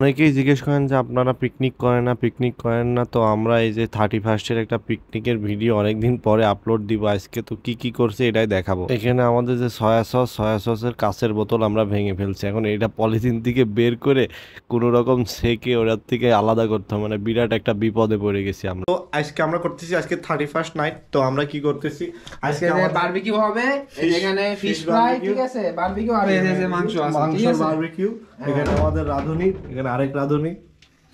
অনেকেই জিজ্ঞেস করেন যে আপনারা পিকনিক করেন না। তো আমরা এই যে 31st এর একটা পিকনিকের ভিডিও অনেকদিন পরে আপলোড দিব আজকে। তো কি করছে এটাই দেখাবো। এখানে আমাদের যে সয়া সসের কাঁচের বোতল আমরা ভেঙে ফেলছি। এখন এটা পলিথিন থেকে বের করে কোনো রকম সেকে ওটার থেকে আলাদা করতে হবে, মানে বিরাট একটা বিপদে পড়ে গেছি আমরা। তো আজকে আমরা করতেছি আজকে 31st নাইট। তো আমরা কি করতেছি আজকে বারবিকিউ হবে। এখানে ফিশ ফ্রাই, ঠিক আছে, বারবিকিউ আর এই যে মাংস আছে, ঠিক আছে, বারবিকিউ। এখানে আমাদের রাঁধুনি, এখানে আরেক রাঁধুনি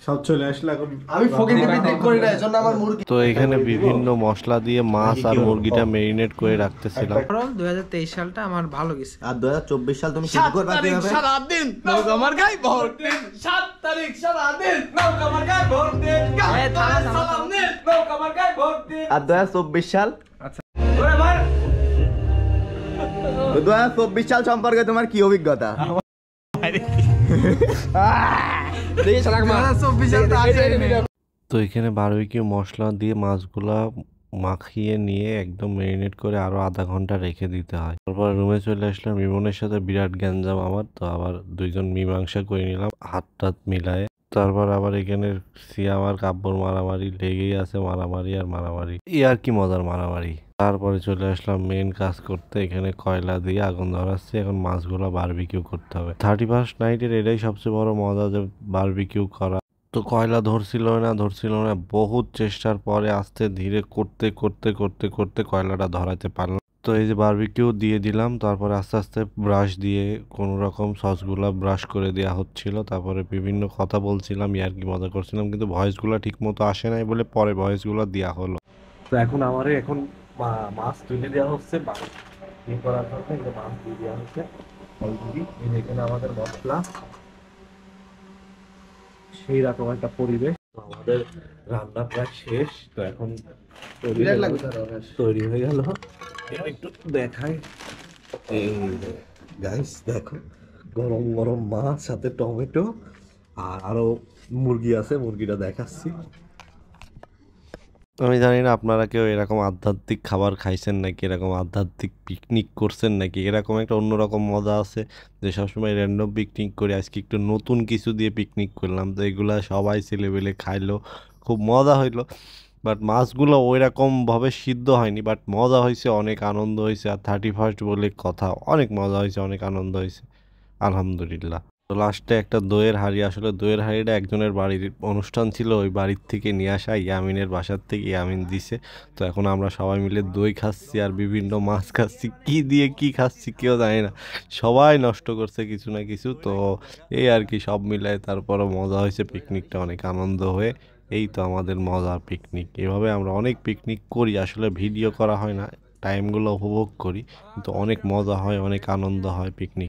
সব চলে আসলে। এখন আমি ফকিরকে পিকনিক করি না, এজন্য আমার মুরগি। তো এখানে বিভিন্ন মশলা দিয়ে মাছ আর মুরগিটা মেরিনেট করে রাখতেছিলাম। 2023 সালটা আমার ভালো গেছে। আর 2024 সাল তুমি শুরু করবা কিভাবে? সারাদিন নৌকা আমার গায়ে ভর্তি, 7 তারিখ সারাদিন নৌকা আমার গায়ে ভর্তি, সালাম দিন নৌকা আমার গায়ে ভর্তি। আর 2024 সাল? আচ্ছা ওরে ভাই, 2024 সাল সম্পর্কে তোমার কি অভিজ্ঞতা? তো এখানে বারবিকিউ মশলা দিয়ে মাছগুলা মাখিয়ে নিয়ে একদম মেরিনেট করে আরো আধা ঘন্টা রেখে দিতে হয়। তারপর রুমে চলে আসলাম। ইমনের সাথে বিরাট গ্যাঞ্জাম আমার, তো আবার দুইজন মীমাংসা করে নিলাম হাত টাত মিলায়ে। তারপর আবার এখানে সিয়াম আর কাব্যর মারামারি লেগেই আছে, মারামারি আর মারামারি, আর কি মজার মারামারি। তারপরে চলে আসলাম মেন কাজ করতে। এখানে কয়লা দিয়ে আগুন ধরাচ্ছে, এখন মাছগুলো বারবিকিউ করতে হবে। 31st নাইটের এটাই সবচেয়ে বড় মজা, যে বারবিকিউ করা। তো কয়লা ধরছিল না, বহুত চেষ্টার পরে আস্তে ধীরে করতে করতে করতে করতে কয়লাটা ধরাতে পারলাম। তো এই যে বারবিকিউ দিয়ে দিলাম, তারপরে আস্তে আস্তে ব্রাশ দিয়ে কোনো রকম সসগুলা ব্রাশ করে দেওয়া হচ্ছিল। তারপরে বিভিন্ন কথা বলছিলাম, ইয়ার্কি মজা করছিলাম, কিন্তু ভয়েসগুলো ঠিক মতো আসে নাই বলে পরে ভয়েসগুলো দেওয়া হলো। তো এখন আমারে মাছ তুলে দেওয়া হচ্ছে, করার জন্য এই যে মাছ দিয়ে দেওয়া হচ্ছে অলরেডি। এখানে আমাদের মশলা, সেই রকম একটা পরিবেশ। আমাদের রান্না প্রায় শেষ। তো এখন তৈরি হয়ে গেল। একটু দেখাই, এই গাইস দেখো, গরম গরম মাছ সাথে টমেটো আর আরো মুরগি আছে, মুরগিটা দেখাচ্ছি। আমি জানি না আপনারা কেউ এরকম আধ্যাত্মিক খাবার খাইছেন নাকি, এরকম আধ্যাত্মিক পিকনিক করছেন নাকি। এরকম একটা অন্যরকম মজা আছে যে সবসময় র্যান্ডম পিকনিক করে, আজকে একটু নতুন কিছু দিয়ে পিকনিক করলাম। তো এগুলা সবাই ছেলেবেলে খাইলো, খুব মজা হইলো। বাট মাছগুলো ওই রকমভাবে সিদ্ধ হয়নি, বাট মজা হয়েছে, অনেক আনন্দ হয়েছে। আর 31st বলে কথা, অনেক মজা হয়েছে, অনেক আনন্দ হয়েছে, আলহামদুলিল্লাহ। তো লাস্টে একটা দইয়ের হাঁড়ি, আসলে দইয়ের হাঁড়িটা একজনের বাড়ির অনুষ্ঠান ছিল, ওই বাড়ির থেকে নিয়ে আসা, ইয়ামিনের বাসার থেকে ইয়ামিন দিছে। তো এখন আমরা সবাই মিলে দই খাচ্ছি আর বিভিন্ন মাছ খাচ্ছি, কি দিয়ে কি খাচ্ছি কেউ জানে না, সবাই নষ্ট করছে কিছু না কিছু। তো এই আর কি, সব মিলায় তারপরও মজা হয়েছে, পিকনিকটা অনেক আনন্দ হয়ে। এই তো আমাদের মজার পিকনিক। এভাবে আমরা অনেক পিকনিক করি, আসলে ভিডিও করা হয় না, টাইমগুলো উপভোগ করি, কিন্তু অনেক মজা হয়, অনেক আনন্দ হয় পিকনিক।